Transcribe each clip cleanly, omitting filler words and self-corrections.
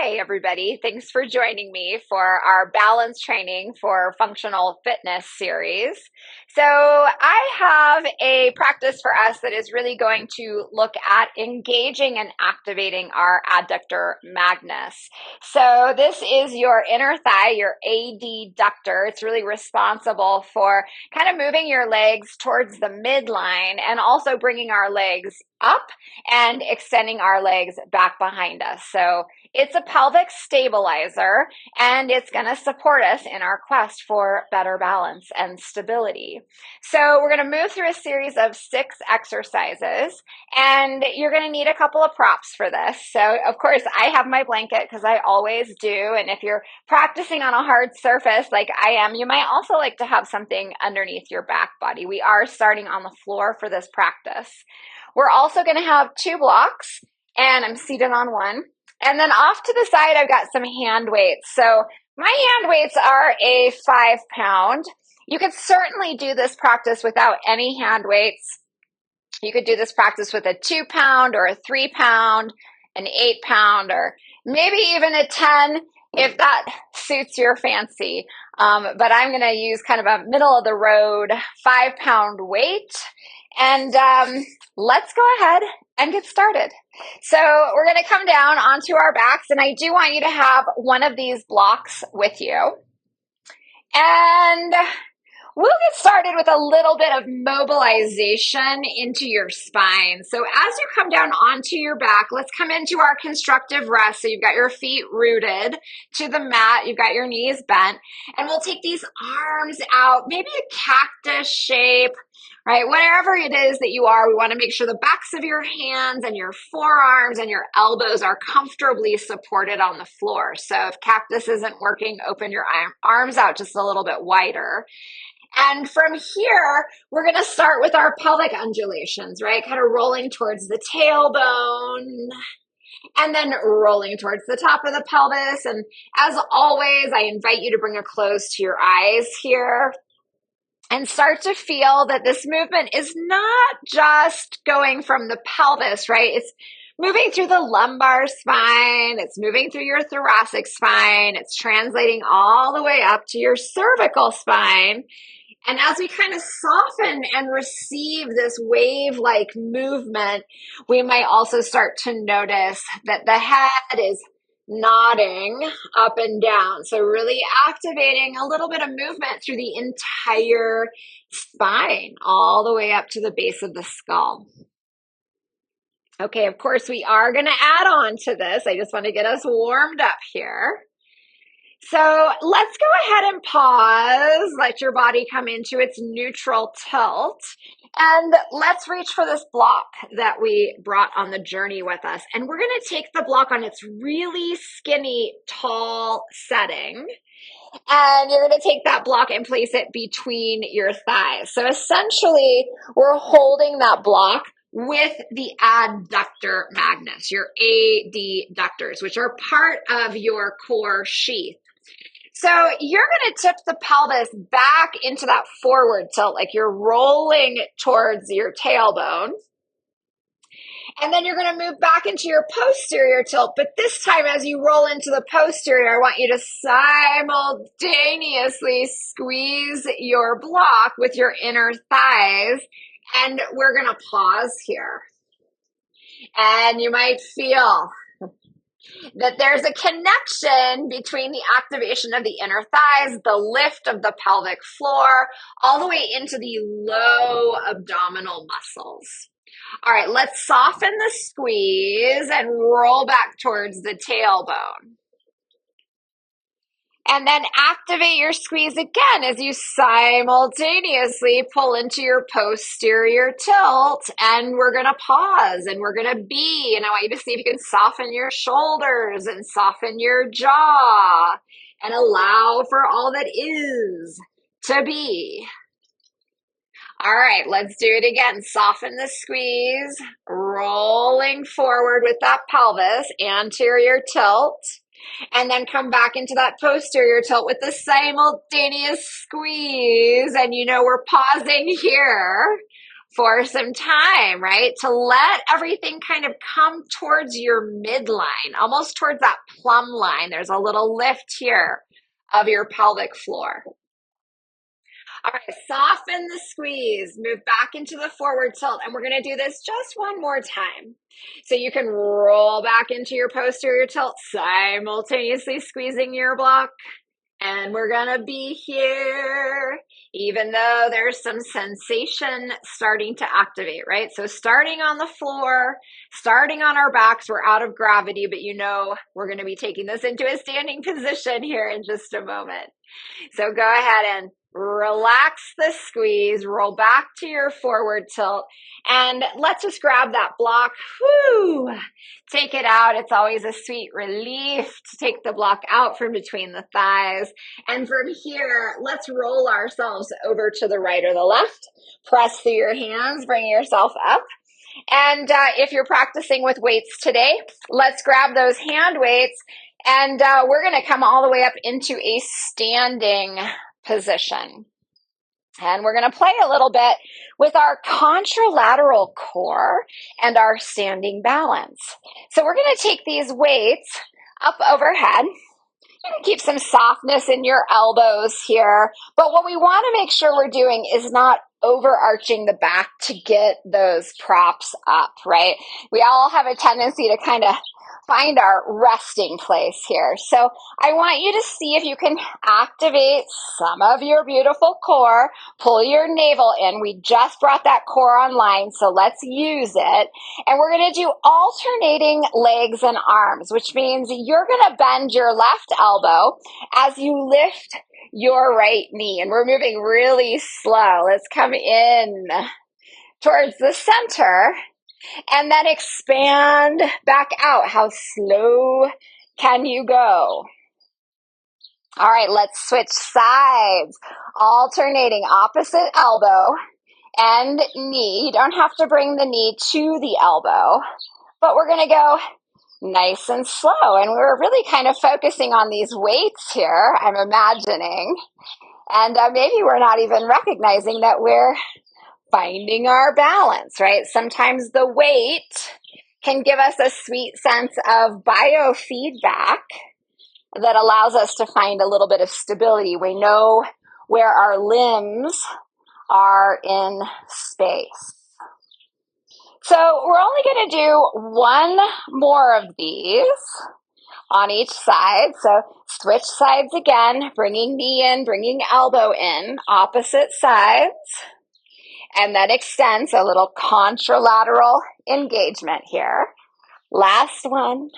Hi, everybody. Thanks for joining me for our balance training for functional fitness series. So I have a practice for us that is really going to look at engaging and activating our adductor magnus. So this is your inner thigh, your adductor. It's really responsible for kind of moving your legs towards the midline and also bringing our legs up and extending our legs back behind us. So it's a pelvic stabilizer, and it's going to support us in our quest for better balance and stability. So we're going to move through a series of 6 exercises, and you're going to need a couple of props for this. So of course I have my blanket because I always do. And if you're practicing on a hard surface like I am, you might also like to have something underneath your back body. We are starting on the floor for this practice. We're also going to have 2 blocks, and I'm seated on one. And then off to the side, I've got some hand weights. So my hand weights are a 5-pound. You could certainly do this practice without any hand weights. You could do this practice with a 2-pound or a 3-pound, an 8-pound, or maybe even a 10 if that suits your fancy. But I'm going to use kind of a middle of the road 5-pound weight. And let's go ahead and get started. So we're going to come down onto our backs, and I do want you to have one of these blocks with you. And we'll get started with a little bit of mobilization into your spine. So as you come down onto your back, let's come into our constructive rest. So you've got your feet rooted to the mat, you've got your knees bent, and we'll take these arms out, maybe a cactus shape, right? Whatever it is that you are, we want to make sure the backs of your hands and your forearms and your elbows are comfortably supported on the floor. So if cactus isn't working, open your arms out just a little bit wider. And from here, we're going to start with our pelvic undulations, right? Kind of rolling towards the tailbone and then rolling towards the top of the pelvis. And as always, I invite you to bring a close to your eyes here and start to feel that this movement is not just going from the pelvis, right? It's moving through the lumbar spine. It's moving through your thoracic spine. It's translating all the way up to your cervical spine. And as we kind of soften and receive this wave-like movement, we might also start to notice that the head is nodding up and down. So really activating a little bit of movement through the entire spine, all the way up to the base of the skull. Okay, of course, we are going to add on to this. I just want to get us warmed up here. So let's go ahead and pause, let your body come into its neutral tilt, and let's reach for this block that we brought on the journey with us. And we're going to take the block on its really skinny, tall setting, and you're going to take that block and place it between your thighs. So essentially, we're holding that block with the adductor magnus, your adductors, which are part of your core sheath. So you're going to tip the pelvis back into that forward tilt, like you're rolling towards your tailbone. And then you're going to move back into your posterior tilt. But this time, as you roll into the posterior, I want you to simultaneously squeeze your block with your inner thighs. And we're going to pause here. And you might feel that there's a connection between the activation of the inner thighs, the lift of the pelvic floor, all the way into the low abdominal muscles. All right, let's soften the squeeze and roll back towards the tailbone. And then activate your squeeze again as you simultaneously pull into your posterior tilt. And we're going to pause and we're going to be. And I want you to see if you can soften your shoulders and soften your jaw and allow for all that is to be. All right, let's do it again. Soften the squeeze, rolling forward with that pelvis, anterior tilt. And then come back into that posterior tilt with the simultaneous squeeze. And you know, we're pausing here for some time, right? To let everything kind of come towards your midline, almost towards that plumb line. There's a little lift here of your pelvic floor. All right, soften the squeeze, move back into the forward tilt, and we're gonna do this just one more time. So you can roll back into your posterior tilt, simultaneously squeezing your block. And we're gonna be here, even though there's some sensation starting to activate, right? So starting on the floor, starting on our backs, we're out of gravity, but you know we're gonna be taking this into a standing position here in just a moment. So go ahead and relax the squeeze, roll back to your forward tilt, and let's just grab that block. Whoo! Take it out. It's always a sweet relief to take the block out from between the thighs. And from here, let's roll ourselves over to the right or the left. Press through your hands, bring yourself up. And if you're practicing with weights today, let's grab those hand weights, and we're going to come all the way up into a standing position. And we're going to play a little bit with our contralateral core and our standing balance. So we're going to take these weights up overhead. You can keep some softness in your elbows here, but what we want to make sure we're doing is not overarching the back to get those props up, right? We all have a tendency to kind of find our resting place here. So I want you to see if you can activate some of your beautiful core, pull your navel in. We just brought that core online, so let's use it. And we're going to do alternating legs and arms, which means you're going to bend your left elbow as you lift your right knee. And we're moving really slow. Let's come in towards the center and then expand back out. How slow can you go? All right, let's switch sides. Alternating opposite elbow and knee. You don't have to bring the knee to the elbow, but we're going to go nice and slow. And we're really kind of focusing on these weights here, I'm imagining. And maybe we're not even recognizing that we're finding our balance, right? Sometimes the weight can give us a sweet sense of biofeedback that allows us to find a little bit of stability. We know where our limbs are in space. So we're only going to do one more of these on each side. So switch sides again, bringing knee in, bringing elbow in, opposite sides. And then extend, so a little contralateral engagement here. Last one.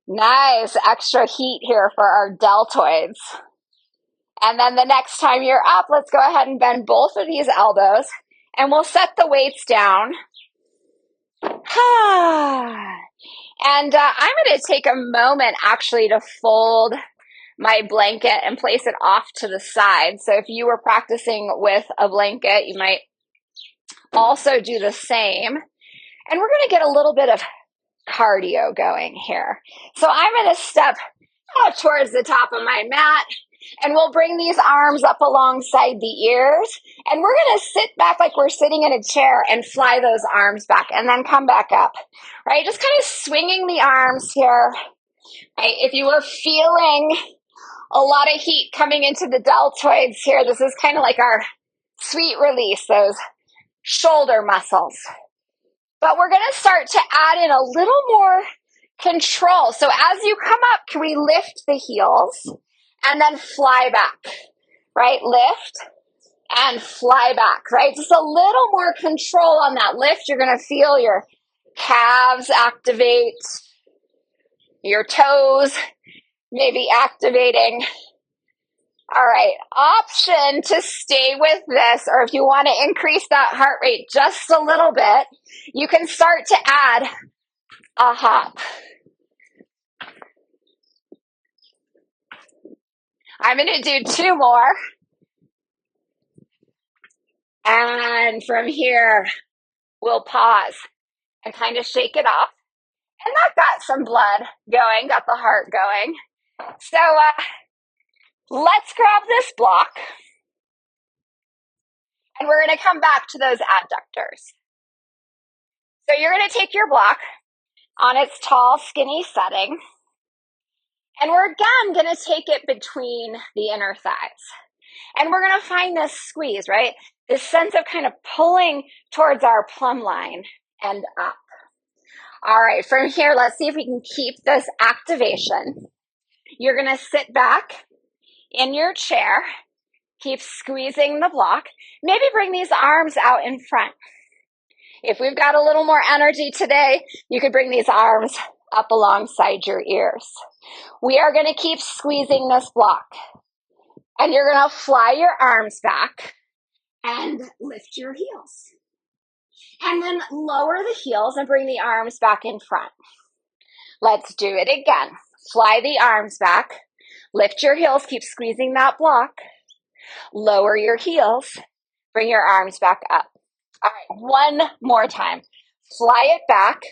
Nice, extra heat here for our deltoids. And then the next time you're up, let's go ahead and bend both of these elbows, and we'll set the weights down. And I'm going to take a moment actually to fold my blanket and place it off to the side. So if you were practicing with a blanket, you might also do the same. And we're going to get a little bit of cardio going here. So I'm going to step towards the top of my mat, and we'll bring these arms up alongside the ears, and we're going to sit back like we're sitting in a chair and fly those arms back and then come back up, right? Just kind of swinging the arms here, right? If you were feeling a lot of heat coming into the deltoids here, this is kind of like our sweet release, those shoulder muscles. But we're going to start to add in a little more control. So as you come up, can we lift the heels and then fly back, right? Lift and fly back, right? Just a little more control on that lift. You're going to feel your calves activate, your toes maybe activating. All right, option to stay with this, or if you want to increase that heart rate just a little bit, you can start to add a hop. I'm going to do two more. And from here, we'll pause and kind of shake it off. And that got some blood going, got the heart going. So let's grab this block. And we're going to come back to those adductors. So you're going to take your block on its tall, skinny setting, and we're again going to take it between the inner thighs. And we're going to find this squeeze, right? This sense of kind of pulling towards our plumb line and up. All right, from here, let's see if we can keep this activation. You're going to sit back in your chair, keep squeezing the block. Maybe bring these arms out in front. If we've got a little more energy today, you could bring these arms up alongside your ears. We are going to keep squeezing this block. And you're going to fly your arms back and lift your heels. And then lower the heels and bring the arms back in front. Let's do it again. Fly the arms back. Lift your heels. Keep squeezing that block. Lower your heels. Bring your arms back up. All right, one more time. Fly it back.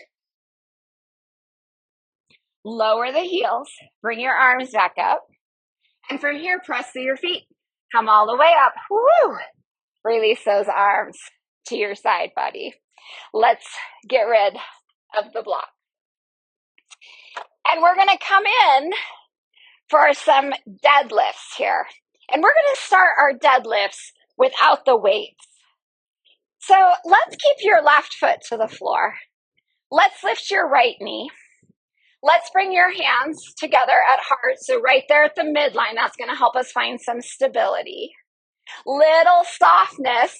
Lower the heels. Bring your arms back up. And from here, press through your feet. Come all the way up. Woo! Release those arms to your side body. Let's get rid of the block. And we're going to come in for some deadlifts here. And we're going to start our deadlifts without the weights. So let's keep your left foot to the floor. Let's lift your right knee. Let's bring your hands together at heart. So right there at the midline, that's going to help us find some stability. Little softness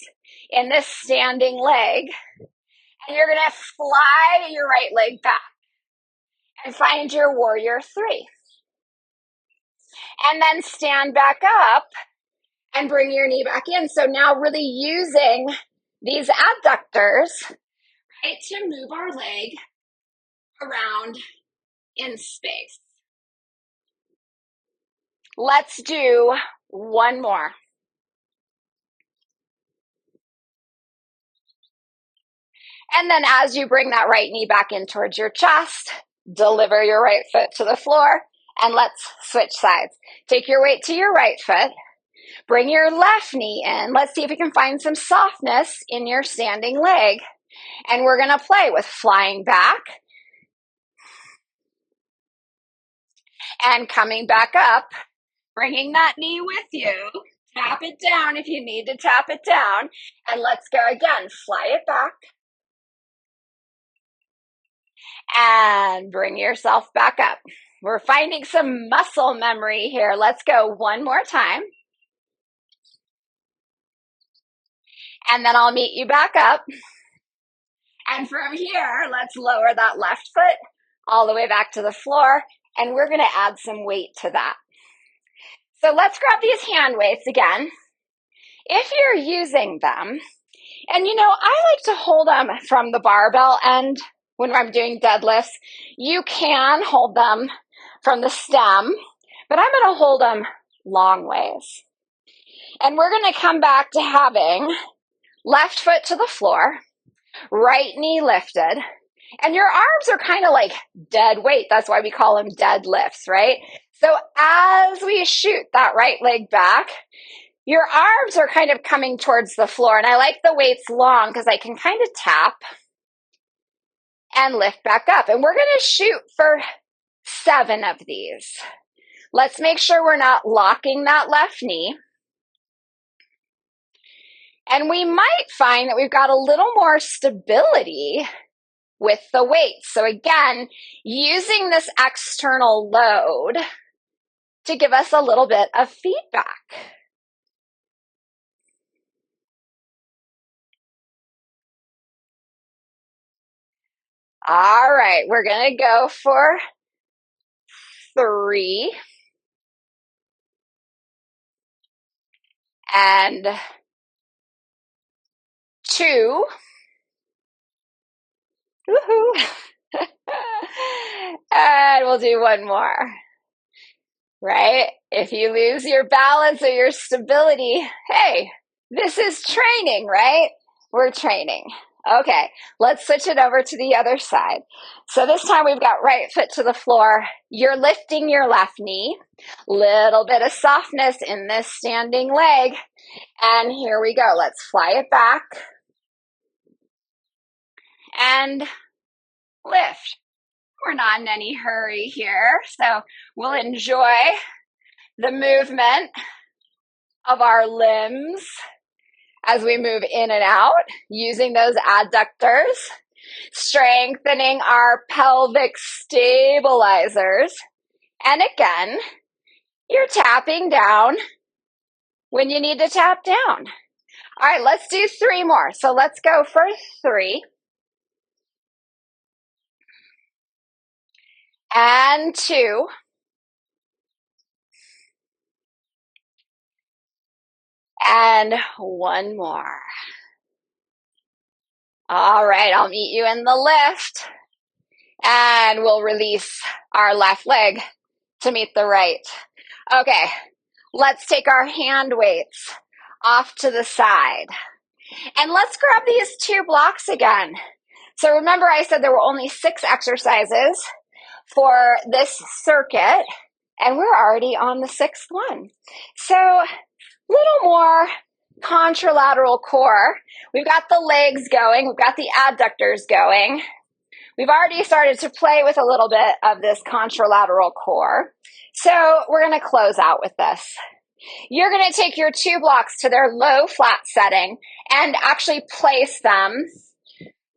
in this standing leg. And you're going to fly your right leg back and find your warrior 3. And then stand back up and bring your knee back in. So now really using these adductors, right, to move our leg around in space. Let's do one more. And then as you bring that right knee back in towards your chest, deliver your right foot to the floor, and let's switch sides. Take your weight to your right foot. Bring your left knee in. Let's see if we can find some softness in your standing leg. And we're going to play with flying back and coming back up, bringing that knee with you. Tap it down if you need to tap it down. And let's go again. Fly it back. And bring yourself back up. We're finding some muscle memory here. Let's go one more time. And then I'll meet you back up. And from here, let's lower that left foot all the way back to the floor. And we're going to add some weight to that. So let's grab these hand weights again. If you're using them, and you know, I like to hold them from the barbell end when I'm doing deadlifts. You can hold them from the stem, but I'm going to hold them long ways. And we're going to come back to having left foot to the floor, right knee lifted, and your arms are kind of like dead weight. That's why we call them deadlifts, right? So as we shoot that right leg back, your arms are kind of coming towards the floor. And I like the weights long because I can kind of tap and lift back up. And we're going to shoot for 7 of these. Let's make sure we're not locking that left knee. And we might find that we've got a little more stability with the weights. So again, using this external load to give us a little bit of feedback. All right, we're going to go for 3 and 2. Woohoo! And we'll do one more. Right? If you lose your balance or your stability, hey, this is training, right? We're training. Okay, let's switch it over to the other side. So this time we've got right foot to the floor. You're lifting your left knee. Little bit of softness in this standing leg. And here we go. Let's fly it back. And lift. We're not in any hurry here, so we'll enjoy the movement of our limbs as we move in and out, using those adductors, strengthening our pelvic stabilizers. And again, you're tapping down when you need to tap down. All right, let's do 3 more. So let's go for 3. And 2. And 1 more. All right, I'll meet you in the lift. And we'll release our left leg to meet the right. Okay, let's take our hand weights off to the side. And let's grab these 2 blocks again. So remember I said there were only 6 exercises for this circuit, and we're already on the 6th one. So little more contralateral core. We've got the legs going. We've got the adductors going. We've already started to play with a little bit of this contralateral core. So we're going to close out with this. You're going to take your 2 blocks to their low flat setting and actually place them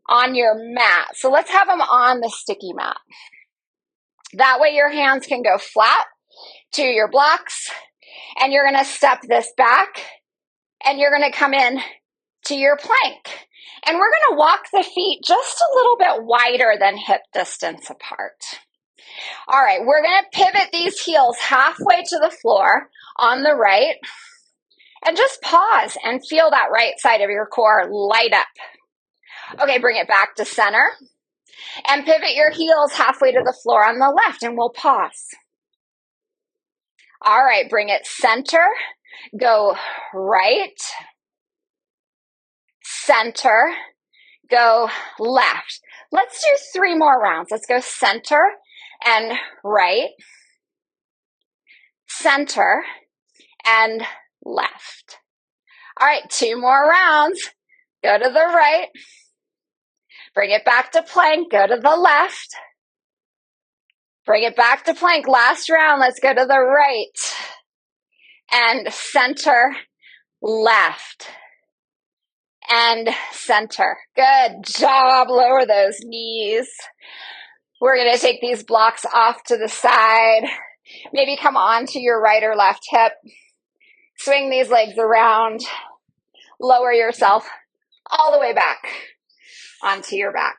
on your mat. So let's have them on the sticky mat. That way your hands can go flat to your blocks, and you're going to step this back and you're going to come in to your plank. And we're going to walk the feet just a little bit wider than hip distance apart. All right, we're going to pivot these heels halfway to the floor on the right, and just pause and feel that right side of your core light up. Okay, bring it back to center and pivot your heels halfway to the floor on the left, and we'll pause. All right, bring it center, go right, center, go left. Let's do 3 more rounds. Let's go center and right, center and left. All right, 2 more rounds. Go to the right, bring it back to plank, go to the left, bring it back to plank. Last round, let's go to the right and center, left and center. Good job. Lower those knees. We're going to take these blocks off to the side. Maybe come on to your right or left hip. Swing these legs around. Lower yourself all the way back onto your back.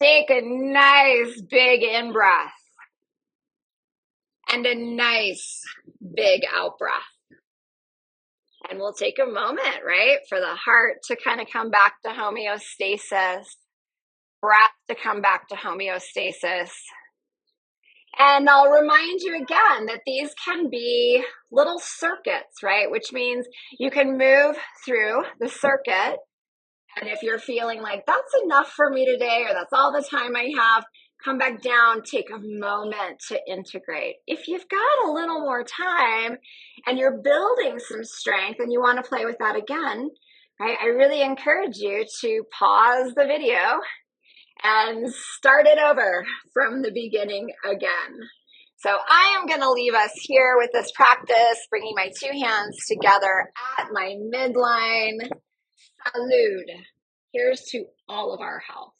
Take a nice big in-breath and a nice big out-breath. And we'll take a moment, right, for the heart to kind of come back to homeostasis, breath to come back to homeostasis. And I'll remind you again that these can be little circuits, right, which means you can move through the circuit. And if you're feeling like that's enough for me today, or that's all the time I have, come back down, take a moment to integrate. If you've got a little more time and you're building some strength and you want to play with that again, right, I really encourage you to pause the video and start it over from the beginning again. So I am going to leave us here with this practice, bringing my 2 hands together at my midline. SALUD. Here's to all of our health.